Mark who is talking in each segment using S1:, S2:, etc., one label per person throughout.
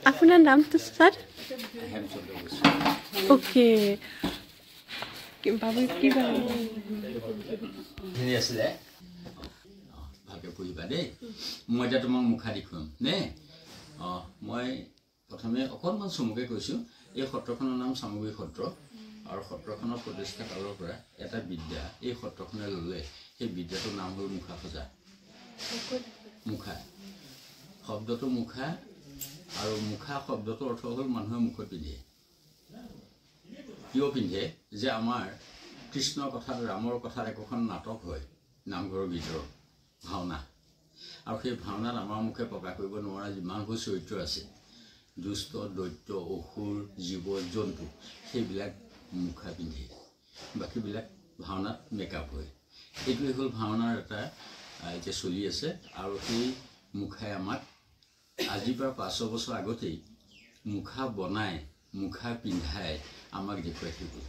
S1: আপোনাৰ নামটো sir okay বাবু কি
S2: হেৰি আছিলে ভালকে পঢ়িবা দেই মই এতিয়া তোমাক মুখা দেখুৱাম নে মই প্ৰথমে অকণমান চমুকে কৈছোঁ এই সত্ৰখনৰ নাম চামগুৰি সত্ৰ আৰু সত্ৰখনৰ প্ৰতিষ্ঠা কালৰ পৰা এটা বিদ্যা এই সত্ৰখনে ল'লে সেই বিদ্যাটোৰ নাম হ'ল মুখা সজা মুখা শব্দটো মুখা আৰু মুখা শব্দটোৰ অৰ্থ হ'ল মানুহে মুখত পিন্ধে কিয় পিন্ধে যে আমাৰ কৃষ্ণৰ কথাত ৰামৰ কথাত একোখন নাটক হয় নামঘৰৰ ভিতৰত ভাওনা আৰু সেই ভাওনাত আমাৰ মুখে প্ৰকাশ কৰিব নোৱাৰা যিমানবোৰ চৰিত্ৰ আছে দুষ্ট দৈত্য অসুৰ জীৱ জন্তু সেইবিলাক মুখা পিন্ধে বাকীবিলাক ভাওনাত মেকআপ হয় এইটোৱে হ'ল ভাওনাৰ এটা এতিয়া চলি আছে আৰু সেই মুখাই আমাক আজিৰ পৰা 500 বছৰ আগতেই মুখা বনাই মুখা পিন্ধাই আমাক দেখুৱাই থৈ গ'ল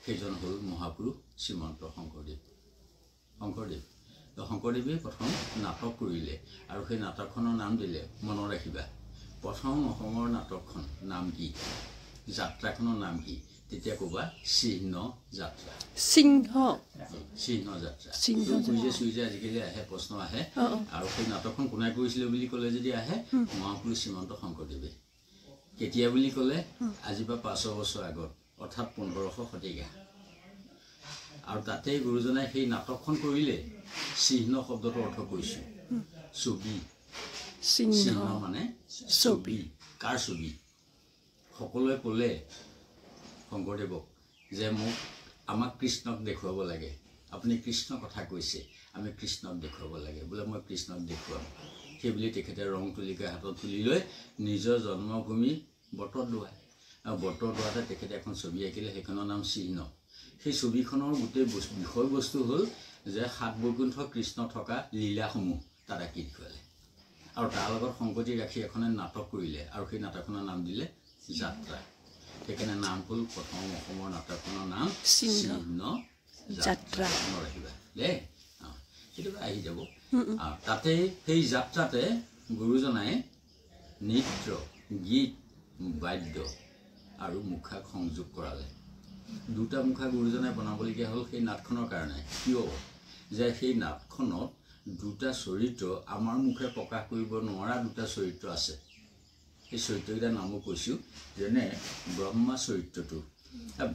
S2: সেইজন হ'ল মহাপুৰুষ শ্ৰীমন্ত শংকৰদেৱে প্ৰথম নাটক কৰিলে আৰু সেই নাটকখনৰ নাম দিলে মনত ৰাখিবা প্ৰথম অসমৰ নাটকখন নাম কি যাত্ৰাখনৰ নাম কি তেতিয়া ক'বা সিংহ যাত্ৰা সুইজে আজিকালি আহে প্ৰশ্ন আহে আৰু সেই নাটকখন কোনে কৰিছিলে বুলি ক'লে যদি আহে মহাপুৰুষ শ্ৰীমন্ত শংকৰদেৱে কেতিয়া বুলি ক'লে আজিৰ পৰা 500 বছৰ আগত অৰ্থাৎ 1500 শতিকা আৰু তাতেই গুৰুজনাই সেই নাটকখন কৰিলে সিংহ শব্দটোৰ অৰ্থ কৈছোঁ ছবি সিংহ মানে ছবি কাৰ ছবি সকলোৱে ক'লে শংকৰদেৱক যে আমাক কৃষ্ণক দেখুৱাব লাগে আপুনি কৃষ্ণ কথা কৈছে আমি কৃষ্ণক দেখুৱাব লাগে বোলে মই কৃষ্ণক দেখুৱাম সেইবুলি তেখেতে ৰং তুলিকা হাতত তুলি লৈ নিজৰ জন্মভূমি বটদ্ৰৱা আৰু বটদ্ৰৱাতে তেখেতে এখন ছবি আঁকিলে সেইখনৰ নাম সিংহ সেই ছবিখনৰ গোটেই বিষয়বস্তু হ'ল যে 7 বৈকুণ্ঠ কৃষ্ণ থকা লীলাসমূহ তাত আঁকি দেখুৱালে আৰু তাৰ লগত সংগতি ৰাখি এখনে নাটক কৰিলে আৰু সেই নাটকখনৰ নাম দিলে যাত্ৰা সেইকাৰণে নাম হ'ল প্ৰথম অসমৰ নাটকখনৰ নাম সিংহ যাত্ৰা ৰাখিবা দেই সেইটো আহি যাব তাতে সেই যাত্ৰাতে গুৰুজনাই নৃত্য গীত বাদ্য আৰু মুখাক সংযোগ কৰালে দুটা মুখা গুৰুজনাই বনাবলগীয়া হ'ল সেই নাটখনৰ কাৰণে কিয় যে সেই নাটখনত দুটা চৰিত্ৰ আমাৰ মুখে প্ৰকাশ কৰিব নোৱাৰা দুটা চৰিত্ৰ আছে এই চৰিত্ৰকেইটাৰ নামো কৈছোঁ যেনে ব্ৰহ্মা চৰিত্ৰটো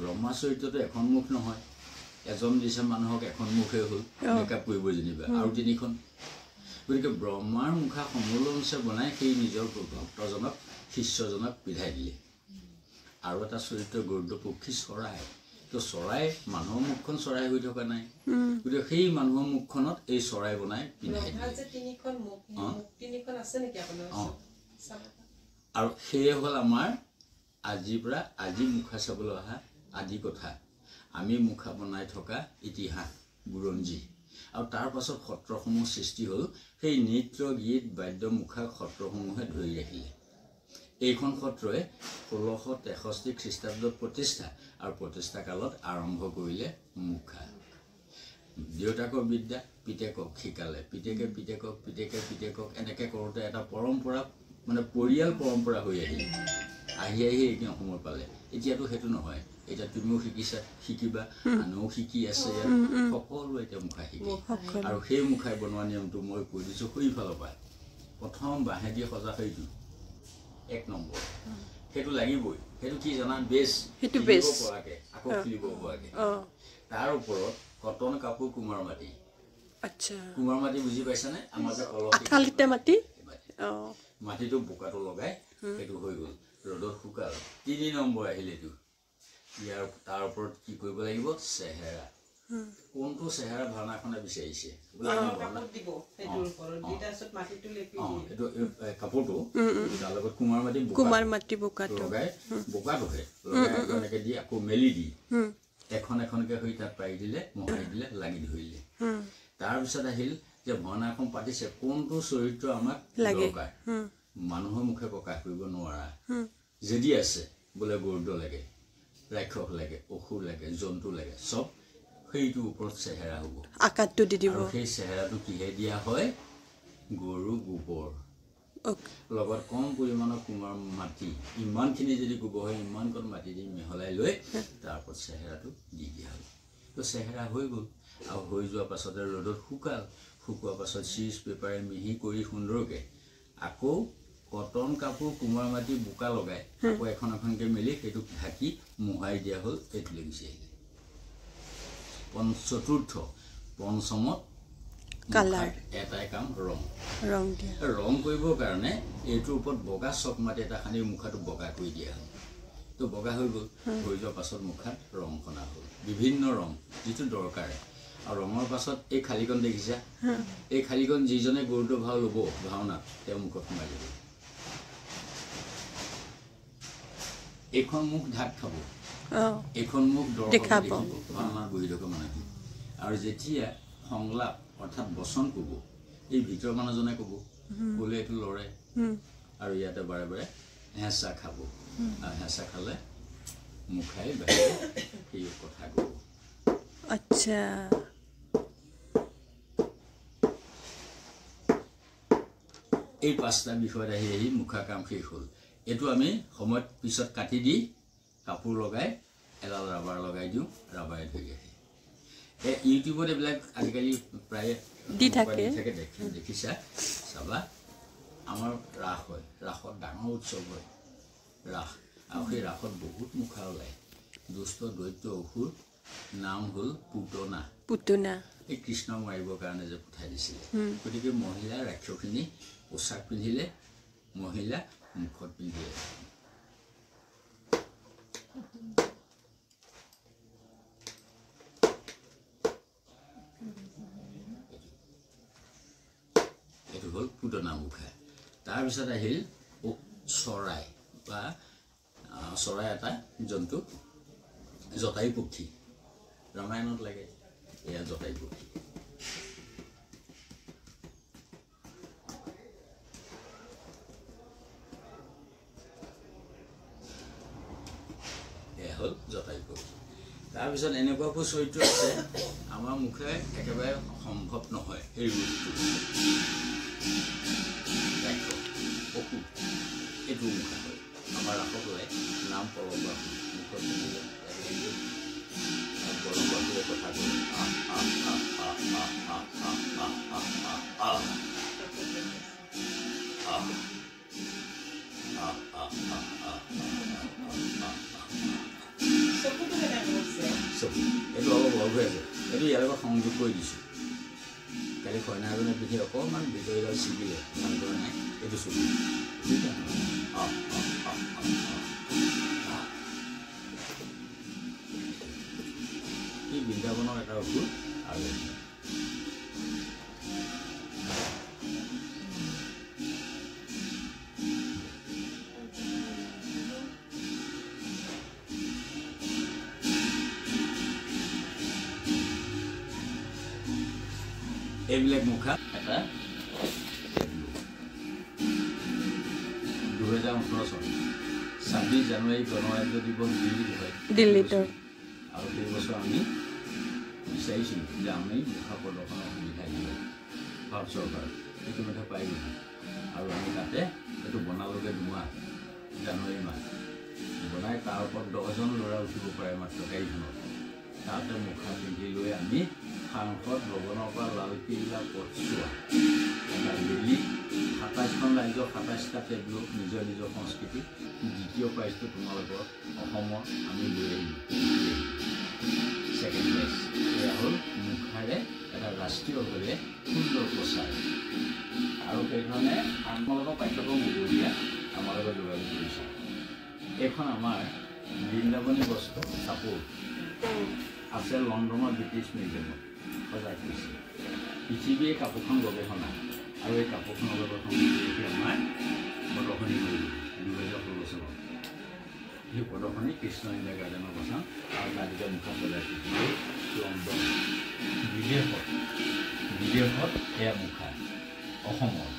S2: ব্ৰহ্মা চৰিত্ৰটো এখন মুখ নহয় এজন দিছে মানুহক এখন মুখে হ'ল মেকআপ কৰিব যেনিবা আৰু তিনিখন গতিকে ব্ৰহ্মাৰ মুখা সমুলঞ্চে বনাই সেই নিজৰ ভক্তজনক শিষ্যজনক পিন্ধাই দিলে আৰু এটা চৰিত্ৰ গৰুড পক্ষী চৰাই তো চৰাই মানুহৰ মুখখন চৰাই হৈ থকা নাই গতিকে সেই মানুহৰ মুখখনত এই চৰাই বনাই পিন্ধাই দিলে আৰু সেয়ে হ'ল আমাৰ আজিৰ পৰা আজি মুখা চাবলৈ অহা আদি কথা আমি মুখা বনাই থকা ইতিহাস বুৰঞ্জী আৰু তাৰ পাছত সত্ৰসমূহ সৃষ্টি হ'ল সেই নৃত্য গীত বাদ্য মুখা সত্ৰসমূহে ধৰি ৰাখিলে এইখন সত্ৰই 1663 খ্ৰীষ্টাব্দত প্ৰতিষ্ঠা আৰু প্ৰতিষ্ঠা কালত আৰম্ভ কৰিলে মুখা দেউতাকৰ বিদ্যা পিতেকক শিকালে পিতেকক এনেকৈ কৰোঁতে এটা পৰম্পৰা মানে পৰিয়াল পৰম্পৰা হৈ আহিল আহি এইখিনি সময় পালে এতিয়াতো সেইটো নহয় এতিয়া তুমিও শিকিবা আনেও শিকি আছে সকলোৱে এতিয়া মুখা শিকে আৰু সেই মুখাই বনোৱা নিয়মটো মই কৈ দিছোঁ সেইফালৰ পৰা প্ৰথম বাঁহেদি সজা সেইটো 1 নম্বৰ সেইটো লাগিবই সেইটো কি জানা বেছ সেইটো বেছ পৰাকে আকৌ খুলিব পৰাকে তাৰ ওপৰত কটন কাপোৰ কুমাৰ মাটি আচ্ছা কুমাৰ মাটি বুজি পাইছানে আমাৰ যে আঠালিতে মাটি মাটিটো বোকাটো লগাই সেইটো হৈ গ'ল ৰ'দত শুকাল 3 নম্বৰ আহিল এইটো ইয়াৰ তাৰ ওপৰত কি কৰিব লাগিব চেহেৰা কোনটো চেহেৰা ভাওনাখনে বিচাৰিছে কাপোৰটো তাৰ লগত কুমাৰ মাটি বোকাটো লগাই বোকাটোহে এনেকৈ দি আকৌ মেলি দি এখন এখনকে হৈ তাত পাৰি দিলে মোহাৰি দিলে লাগি ধৰিলে তাৰপিছত আহিল যে ভাওনা এখন পাতিছে কোনটো চৰিত্ৰ আমাক দৰকাৰ মানুহৰ মুখে প্ৰকাশ কৰিব নোৱাৰা যদি আছে বোলে গৰুড লাগে ৰাক্ষস লাগে অসুৰ লাগে জন্তু লাগে চব সেইটো ওপৰত চেহেৰা হ'ব
S1: আকাৰটো দি দিব
S2: আৰু সেই চেহেৰাটো কিহে দিয়া হয় গৰু গোবৰ লগত কম পৰিমাণৰ কুমাৰ মাটি ইমানখিনি যদি গোবৰ হয় ইমানকণ মাটি দি মিহলাই লৈ তাৰ ওপৰত চেহেৰাটো দি দিয়া হয় তো চেহেৰা হৈ গ'ল আৰু হৈ যোৱাৰ পাছতে ৰ'দত শুকোৱাৰ পাছত চিজ পেপাৰে মিহি কৰি সুন্দৰকৈ আকৌ কটন কাপোৰ কুমাৰ মাটি বোকা লগাই আকৌ এখন এখনকৈ মেলি সেইটো ঢাকি মোহাৰি দিয়া হ'ল এইটোলৈ গুচি আহিলে চতুৰ্থ পঞ্চমত কালাৰ এটাই কাম ৰং কৰিবৰ কাৰণে এইটোৰ ওপৰত বগা চকমাটি এটা সানি মুখাটো বগা কৰি দিয়া হ'ল তো বগা হৈ গ'ল হৈ যোৱাৰ পাছত মুখাত ৰং সনা হ'ল বিভিন্ন ৰং যিটো দৰকাৰ আৰু ৰঙৰ পাছত এই খালীকণ দেখিছা এই খালীকণ যিজনে গৰুটো ভাও ল'ব ভাওনাত তেওঁ মুখত সোমাই যাব এইখন মুখ ঢাক খাব এইখন মুখ দেখাব ভাওনাত বহি থকা মানুহখিনি আৰু যেতিয়া সংলাপ অৰ্থাৎ বচন ক'ব এই ভিতৰৰ মানুহজনে ক'ব ক'লে এইটো লৰে আৰু ইয়াতে বাৰে বাৰে হেঁচা খাব আৰু হেঁচা খালে মুখাই বাহিৰে সেই কথা ক'ব
S1: আচ্ছা
S2: এই পাঁচটা বিষয়ত আহি মুখা কাম শেষ হ'ল এইটো আমি সময়ত পিছত কাটি দি কাপোৰ লগাই এডাল ৰাবাৰ লগাই দিওঁ ৰাবাৰে ধৰি আহে ইউটিউবত এইবিলাক আজিকালি প্ৰায়
S1: দি থাকে
S2: দেখিছা চাবা আমাৰ ৰাস হয় ৰাসত ডাঙৰ উৎসৱ হয় ৰাস আৰু সেই ৰাসত বহুত মুখা ওলায় দুষ্ট দৈত্য অসুৰ নাম হ'ল পুতনা এই কৃষ্ণক মাৰিবৰ কাৰণে যে পঠাই দিছিলে গতিকে মহিলা ৰাক্ষসখিনি পোচাক পিন্ধিলে মহিলা মুখত পিন্ধিলে এইটো হ'ল পুতনা মুখা তাৰপিছত আহিল চৰাই বা চৰাই এটা জন্তু জটায়ু পক্ষী ৰামায়ণত লাগে এয়া জটায়ু পক্ষী এয়া হ'ল জটায়ু পক্ষী তাৰপিছত এনেকুৱাবোৰ চৰিত্ৰ আছে আমাৰ মুখে একেবাৰে সম্ভৱ নহয় সেই ৰূপটো অসুখ এইটো মুখা হয় আমাৰ ৰাসত ওলাই নাম পৰম্পৰা মুখত পিন্ধিলে পৰম্পৰাটোৱে কথা কয় এইটো অলপ লগ হৈ আছে এইটো ইয়াৰ লগত সংযোগ কৰি দিছোঁ কালি কইনাজনে পিন্ধি অকণমান ভিতৰডাল ছিগিলে ভাল কৰা নাই এইটো চকু ই বৃন্দাবনৰ এটা অসুৰ আৰু এইবিলাক মুখা এটা 2018 চন 26 জানুৱাৰী গণৰাজ্য দিৱস দিল্লীত হয় আৰু সেই বছৰ আমি বিচাৰিছিলোঁ যে আমি মুখা প্ৰদৰ্শনৰ সুবিধা দিওঁ ভাৰত চৰকাৰ ইতিমধ্যে পাই গৈছোঁ আৰু আমি তাতে এইটো বনালোগে 2 মাহ জানুৱাৰী মাহ বনাই তাৰ ওপৰত 10জন ল'ৰা উঠিব পাৰে মাত্ৰ গাড়ীখনত তাতে মুখা পিন্ধি লৈ আমি সাংসদ ভৱনৰ পৰা লালকিল্লা পথছোৱা এটা দিল্লী 27খন ৰাজ্য 27টা টেবলো নিজৰ নিজৰ সংস্কৃতি দ্বিতীয় প্ৰাইজটো তোমালোকৰ অসমৰ আমি লৈ আহিলোঁ ছেকেণ্ড প্ৰাইজ এয়া হ'ল মুখাৰে এটা ৰাষ্ট্ৰীয়ভাৱে সুন্দৰ প্ৰচাৰ আৰু সেইধৰণে আপোনালোকৰ পাঠ্যক্ৰম উলিয়াই আমাৰ লগত যোগাযোগ কৰিছে এইখন আমাৰ বৃন্দাবনী বস্ত্ৰ কাপোৰ আছে লণ্ডনৰ ব্ৰিটিছ মিউজিয়ামত সজাই থৈছে পৃথিৱীয়ে কাপোৰখন গৱেষণা আৰু এই কাপোৰখনৰ গৱেষণা দেখি আমাৰ প্ৰদৰ্শনী কৰিব 2016 চনত সেই প্ৰদৰ্শনী কৃষ্ণ ইণ্ডিয়া গাৰ্ডেনৰ কথা আৰু তালিকা মুখা সজাই থৈছে লণ্ডন বিদেশত এয়া মুখা অসমৰ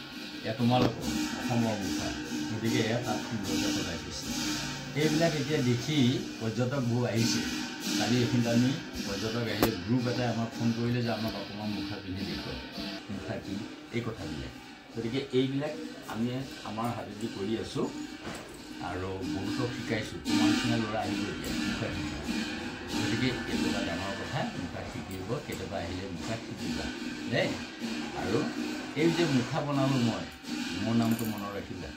S2: এয়া তোমালোকৰ অসমৰ মুখা গতিকে এয়া তাত সুন্দৰকৈ সজাই দিছে এইবিলাক এতিয়া দেখি পৰ্যটকবোৰ আহিছে কালি এইখিনিত আমি পৰ্যটক আহিলে গ্ৰুপ এটাই আমাক ফোন কৰিলে যে আমাক অকণমান মুখা পিন্ধি দেখুৱাওক মুখা কি এই কথাবিলাক গতিকে এইবিলাক আমি আমাৰ হাতেদি কৰি আছোঁ আৰু বহুতক শিকাইছোঁ তোমাৰ নিচিনা ল'ৰা আহিব এতিয়া মুখা শিকা গতিকে এইটো এটা ডাঙৰ কথা মুখা শিকিব কেতিয়াবা আহিলে মুখা শিকিবা দেই আৰু এই যে মুখা বনালোঁ মই মোৰ নামটো মনত ৰাখিবা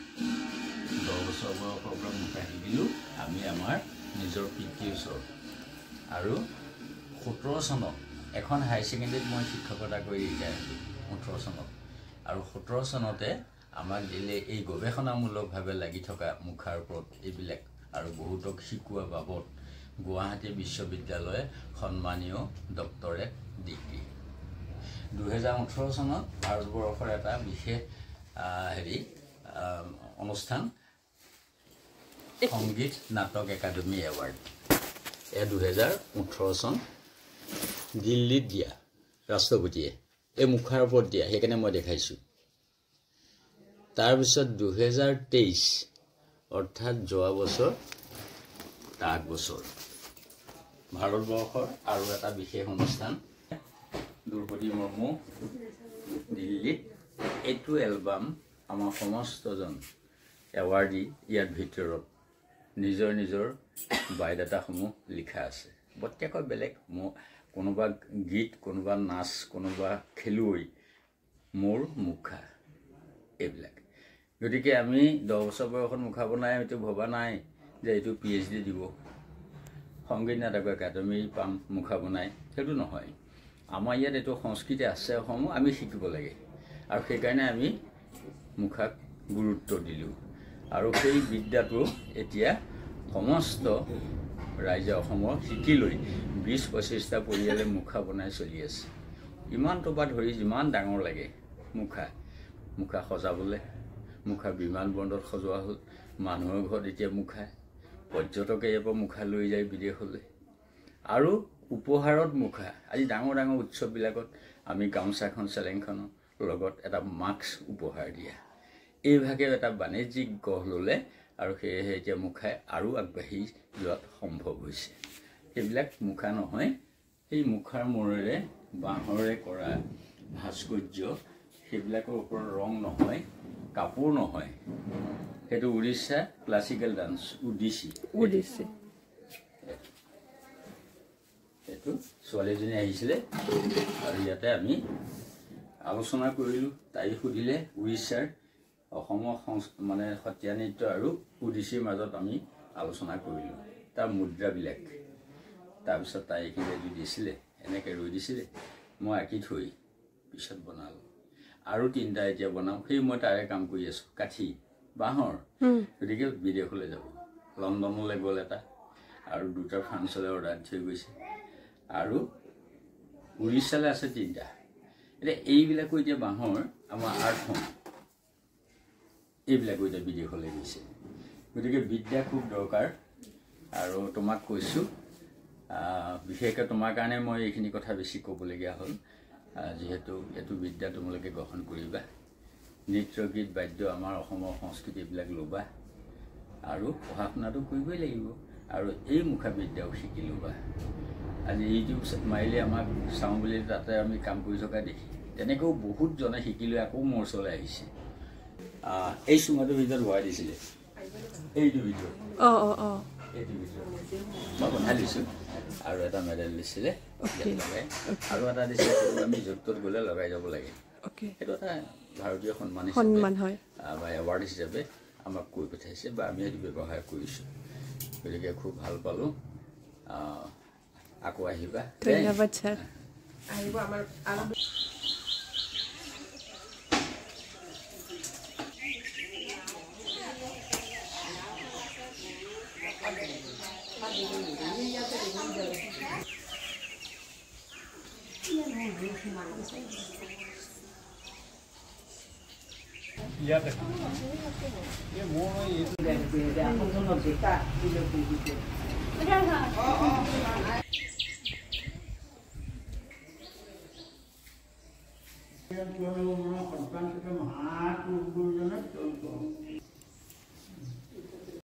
S2: 10 বছৰ বয়সৰ পৰা মুখা শিকিলোঁ আমি আমাৰ নিজৰ পিতৃৰ ওচৰত আৰু 17 চনত এখন হাই ছেকেণ্ডেৰীত মই শিক্ষকতা কৰি শিকাই আছোঁ 18 চনত আৰু 17 চনতে আমাক দিলে এই গৱেষণামূলকভাৱে লাগি থকা মুখাৰ ওপৰত এইবিলাক আৰু বহুতক শিকোৱা বাবদ গুৱাহাটী বিশ্ববিদ্যালয়ে সন্মানীয় ডক্টৰেট ডিগ্ৰী 2018 চনত ভাৰতবৰ্ষৰ এটা বিশেষ অনুষ্ঠান সংগীত নাটক একাডেমি এৱাৰ্ড এয়া 2018 চন দিল্লীত দিয়া ৰাষ্ট্ৰপতিয়ে এই মুখাৰ ওপৰত দিয়া সেইকাৰণে মই দেখাইছোঁ তাৰপিছত 2023 অৰ্থাৎ যোৱা বছৰ তাক বছৰ ভাৰতবৰ্ষৰ আৰু এটা বিশেষ অনুষ্ঠান দ্ৰৌপদী মুৰ্মু দিল্লীত এইটো এলবাম আমাৰ সমস্তজন এৱাৰ্ডি ইয়াৰ ভিতৰত নিজৰ নিজৰ বায়োডাটাসমূহ লিখা আছে প্ৰত্যেকৰ বেলেগ কোনোবা গীত কোনোবা নাচ কোনোবা খেলুৱৈ মোৰ মুখা এইবিলাক গতিকে আমি 10 বছৰ বয়সত মুখা বনাই এইটো ভবা নাই যে এইটো PhD দিব সংগীত নাটক একাডেমি পাম মুখা বনাই সেইটো নহয় আমাৰ ইয়াত এইটো সংস্কৃতি আছে অসমত আমি শিকিব লাগে আৰু সেইকাৰণে আমি মুখাক গুৰুত্ব দিলোঁ আৰু সেই বিদ্যাটো এতিয়া সমস্ত ৰাইজে অসমৰ শিকি লৈ 20-25টা পৰিয়ালে মুখা বনাই চলি আছে ইমান টকা ধৰি যিমান ডাঙৰ লাগে মুখা সজাবলৈ মুখা বিমান বন্দৰত সজোৱা হ'ল মানুহৰ ঘৰত এতিয়া মুখা পৰ্যটকে ইয়াৰ পৰা মুখা লৈ যায় বিদেশলৈ আৰু উপহাৰত মুখা আজি ডাঙৰ ডাঙৰ উৎসৱবিলাকত আমি গামোচাখন চেলেংখনৰ লগত এটা মাস্ক উপহাৰ দিয়া এইভাগে এটা বাণিজ্যিক গঢ় ল'লে আৰু সেয়েহে এতিয়া মুখাই আৰু আগবাঢ়ি যোৱাত সম্ভৱ হৈছে এইবিলাক মুখা নহয় এই মুখাৰ মূৰেৰে বাঁহৰে কৰা ভাস্কৰ্য সেইবিলাকৰ ওপৰত ৰং নহয় কাপোৰ নহয় সেইটো উৰিষ্যা ক্লাছিকেল ডান্স উডিচি এইটো ছোৱালীজনী আহিছিলে আৰু ইয়াতে আমি আলোচনা কৰিলোঁ তাই সুধিলে উৰিষ্যাৰ অসমৰ মানে সত্ৰীয়া নৃত্য আৰু উডিচিৰ মাজত আমি আলোচনা কৰিলোঁ তাৰ মুদ্ৰাবিলাক তাৰপিছত তাই এইখিনি দিছিলে এনেকৈ ৰৈ দিছিলে মই আঁকি থৈ পিছত বনালোঁ আৰু 3টা এতিয়া বনাওঁ সেই মই তাৰে কাম কৰি আছোঁ কাঠি বাঁহৰ গতিকে বিদেশলৈ যাব লণ্ডনলৈ গ'ল এটা আৰু 2টা ফ্ৰান্সলৈ অৰ্ডাৰ থৈ গৈছে আৰু উৰিষ্যালৈ আছে 3টা এতিয়া এইবিলাকো এতিয়া বাঁহৰ আমাৰ আৰ্ট ফৰ্ম এইবিলাকো এতিয়া বিদেশলৈ গৈছে গতিকে বিদ্যা খুব দৰকাৰ আৰু তোমাক কৈছোঁ বিশেষকৈ তোমাৰ কাৰণে মই এইখিনি কথা বেছি ক'বলগীয়া হ'ল যিহেতু এইটো বিদ্যা তোমালোকে গ্ৰহণ কৰিবা নৃত্য গীত বাদ্য আমাৰ অসমৰ সংস্কৃতি এইবিলাক ল'বা আৰু পঢ়া শুনাটো কৰিবই লাগিব আৰু এই মুখা বিদ্যাও শিকি ল'বা আজি ইউটিউব মাৰিলে আমাক চাওঁ বুলি তাতে আমি কাম কৰি থকা দেখি তেনেকৈও বহুতজনে শিকি লৈ আকৌ মোৰ ওচৰলৈ আহিছে এই চুঙাটোৰ ভিতৰত ভৰাই দিছিলে এইটো ভিতৰত এইটো ভিতৰত মই বনাই লৈছোঁ আৰু এটা মেডেল দিছিলে আৰু এটা দিছিলে আমি য'ত ত'ত গ'লে লগাই যাব লাগে সেইটো এটা ভাৰতীয় সন্মান হয় বা এৱাৰ্ড হিচাপে আমাক কৈ পঠাইছে বা আমি সেইটো ব্যৱহাৰ কৰিছোঁ গতিকে খুব ভাল পালোঁ আকৌ আহিবা
S1: ধন্যবাদ ছাৰ
S3: আহিব আমাৰ সন্তানকে মহাপুৰুষজনক